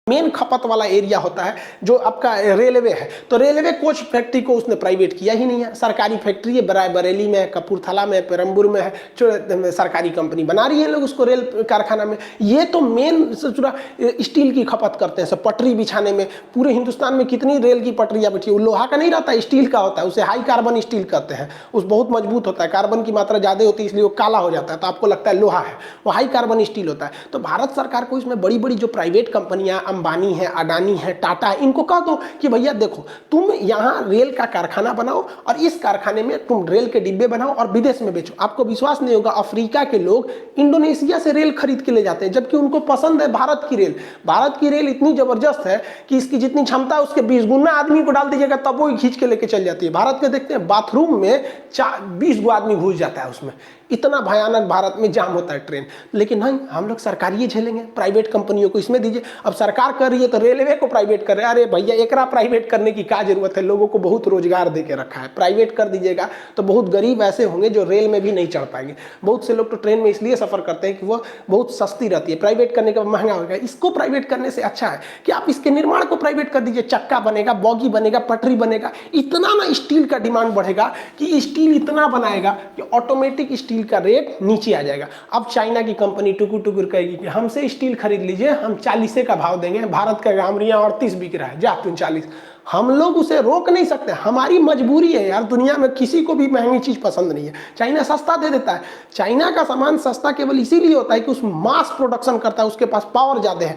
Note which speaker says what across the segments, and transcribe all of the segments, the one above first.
Speaker 1: Main खपत वाला area होता है जो आपका रेलवे है, तो रेलवे कोच फैक्ट्री को उसने प्राइवेट किया ही नहीं है। सरकारी फैक्ट्री है, बरेली में है, कपूरथला में, पेरम्बूर में है, जो सरकारी कंपनी बना रही है लोग उसको रेल कारखाना में। ये तो मेन स्टील की खपत करते हैं सब पटरी बिछाने में। पूरे हिंदुस्तान में कितनी रेल की पटरियाँ बिठी, वो लोहा का नहीं रहता, स्टील का होता है, उसे हाई कार्बन स्टील कहते हैं। उस बहुत मजबूत होता है, कार्बन की मात्रा ज़्यादा होती है इसलिए वो काला हो जाता है, तो आपको लगता है लोहा है, वो हाई कार्बन स्टील होता है। तो भारत सरकार को इसमें बड़ी बड़ी जो प्राइवेट कंपनियां अंबानी है, अडानी है, टाटा है, इनको कह दो कि भैया देखो तुम यहाँ रेल का कारखाना बनाओ और इस कारखाने में तुम रेल के डिब्बे बनाओ और विदेश में बेचो। आपको विश्वास नहीं होगा, अफ्रीका के लोग इंडोनेशिया से रेल खरीद के ले जाते हैं, जबकि उनको पसंद है भारत की रेल। भारत की रेल इतनी जबरदस्त है कि इसकी जितनी क्षमता है उसके 20 गुना आदमी को डाल दीजिएगा तब वो खींच के लेके चल जाती है। भारत के देखते हैं बाथरूम में 20 गो आदमी घुस जाता है उसमें, इतना भयानक भारत में जाम होता है ट्रेन। लेकिन नहीं, हम लोग सरकारी झेलेंगे, प्राइवेट कंपनियों को इसमें दीजिए। अब सरकार कर रही है तो रेलवे को प्राइवेट कर रहे हैं। अरे भैया एकरा प्राइवेट करने की क्या जरूरत है, लोगों को बहुत रोजगार दे के रखा है। प्राइवेट कर दीजिएगा तो बहुत गरीब ऐसे होंगे जो रेल में भी नहीं चढ़ पाएंगे। बहुत से लोग तो ट्रेन में इसलिए सफर करते हैं कि वो बहुत सस्ती रहती है, प्राइवेट करने का महंगा होगा। इसको प्राइवेट करने से अच्छा है कि आप इसके निर्माण को प्राइवेट कर दीजिए, चक्का बनेगा, बॉगी बनेगा, पटरी बनेगा। इतना ना स्टील का डिमांड बढ़ेगा कि स्टील इतना बनाएगा कि ऑटोमेटिक स्टील का रेट नीचे आ जाएगा। अब चाइना की कंपनी टुकुर टुकुर कहेगी कि हमसे स्टील खरीद लीजिए, हम 40 का भाव देंगे, भारत का गामरिया 38 बिक रहा है, जा 39। हम लोग उसे रोक नहीं सकते, हमारी मजबूरी है यार। दुनिया में किसी को भी महंगी चीज पसंद नहीं है, चाइना सस्ता दे देता है। चाइना का सामान सस्ता केवल इसीलिए होता है कि उस मास प्रोडक्शन करता है, उसके पास पावर ज्यादा है,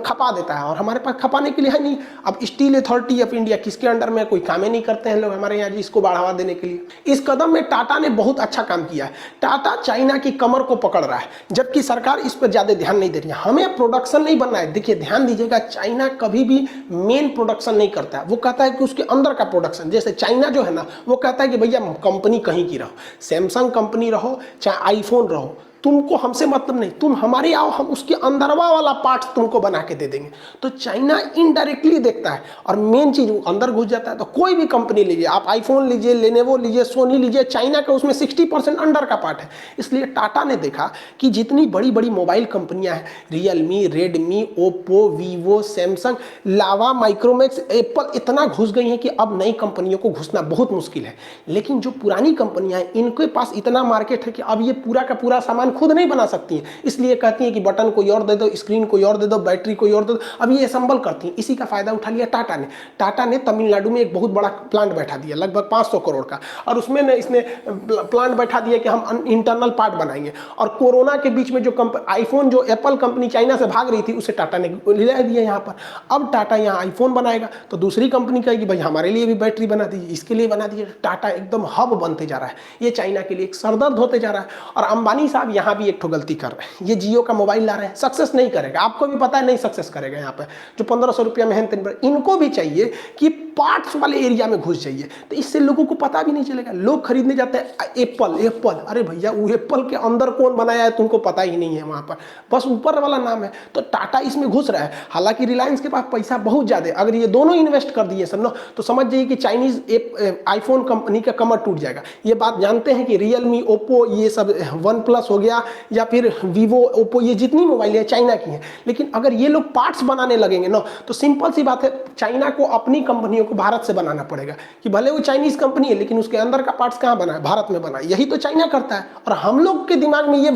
Speaker 1: खपा देता है, और हमारे पास खपाने के लिए है नहीं। अब स्टील अथॉरिटी ऑफ इंडिया किसके अंडर में, कोई काम ही नहीं करते हैं लोग हमारे यहाँ जी इसको बढ़ावा देने के लिए। इस कदम में टाटा ने बहुत अच्छा काम किया है। टाटा चाइना की कमर को पकड़ रहा है, जबकि सरकार इस पर ज्यादा ध्यान नहीं दे रही है। हमें प्रोडक्शन नहीं बनना है। देखिए ध्यान दीजिएगा, चाइना कभी भी मेन प्रोडक्शन नहीं करता है, वो कहता है कि उसके अंदर का प्रोडक्शन। जैसे चाइना जो है ना, वो कहता है कि भैया कंपनी कहीं की रहो, सैमसंग कंपनी रहो चाहे आईफोन रहो, तुमको हमसे मतलब नहीं, तुम हमारे आओ, हम उसके अंदरवा वाला पार्ट तुमको बना के दे देंगे। तो चाइना इनडायरेक्टली देखता है और मेन चीज वो अंदर घुस जाता है। तो कोई भी कंपनी लीजिए, आप आईफोन लीजिए, लेनोवो लीजिए, सोनी लीजिए, चाइना का उसमें 60% अंडर का पार्ट है। इसलिए टाटा ने देखा कि जितनी बड़ी बड़ी मोबाइल कंपनियां हैं, Realme, Redmi, Oppo, Vivo, Samsung, Lava, Micromax, Apple, इतना घुस गई हैं कि अब नई कंपनियों को घुसना बहुत मुश्किल है। लेकिन जो पुरानी कंपनियां हैं, इनके पास इतना मार्केट है कि अब ये पूरा का पूरा सामान खुद नहीं बना सकती हैं, इसलिए कहती हैं कि बटन कोई और दे दो, स्क्रीन कोई और दे दो, बैटरी कोई और दे दो। अब ये असेंबल करती हैं। इसी का फायदा उठा लिया टाटा ने। टाटा ने तमिलनाडु में एक बहुत बड़ा प्लांट बैठा दिया, लगभग 500 करोड़ का, और उसमें ने इसने प्लांट बैठा दिया कि हम इंटरनल पार्ट बनाएंगे। और कोरोना के बीच में जो आईफोन जो एप्पल कंपनी चाइना से भाग रही थी, उसे टाटा ने ले दिया यहाँ पर। अब टाटा यहाँ आईफोन बनाएगा तो दूसरी कंपनी कहेगी भाई हमारे लिए भी बैटरी बना दीजिए, इसके लिए बना दीजिए। टाटा एकदम हब बनते जा रहा है, ये चाइना के लिए एक सरदर्द होते जा रहा है। और अंबानी साहब यहाँ भी एक ठो गलती कर रहे हैं, ये जियो का मोबाइल ला रहे हैं, सक्सेस नहीं करेगा, आपको भी पता है नहीं सक्सेस करेगा। यहाँ पे जो 1500 रुपया में है, इनको भी चाहिए कि पार्ट्स वाले एरिया में घुस जाइए, तो इससे लोगों को पता भी नहीं चलेगा। लोग खरीदने जाते हैं एप्पल, अरे भैया वो एप्पल के अंदर कौन बनाया है तुमको पता ही नहीं है, वहां पर बस ऊपर वाला नाम है। तो टाटा इसमें घुस रहा है, हालांकि रिलायंस के पास पैसा बहुत ज्यादा है। अगर ये दोनों इन्वेस्ट कर दिए सब ना, तो समझ जाइए कि चाइनीज आईफोन कंपनी का कमर टूट जाएगा। ये बात जानते हैं कि रियलमी, ओप्पो, ये सब वन प्लस हो गया या फिर वीवो, ओप्पो, ये जितनी मोबाइल है चाइना की है। लेकिन अगर ये लोग पार्ट्स बनाने लगेंगे ना, तो सिंपल सी बात है, चाइना को अपनी कंपनियों को भारत से बनाना पड़ेगा। कि भले वो चाइनीज कंपनी है लेकिन उसके अंदर का पार्ट्स कहाँ बना है, भारत में बना है। यही तो चाइना करता है, और हम लोग के दिमाग में ये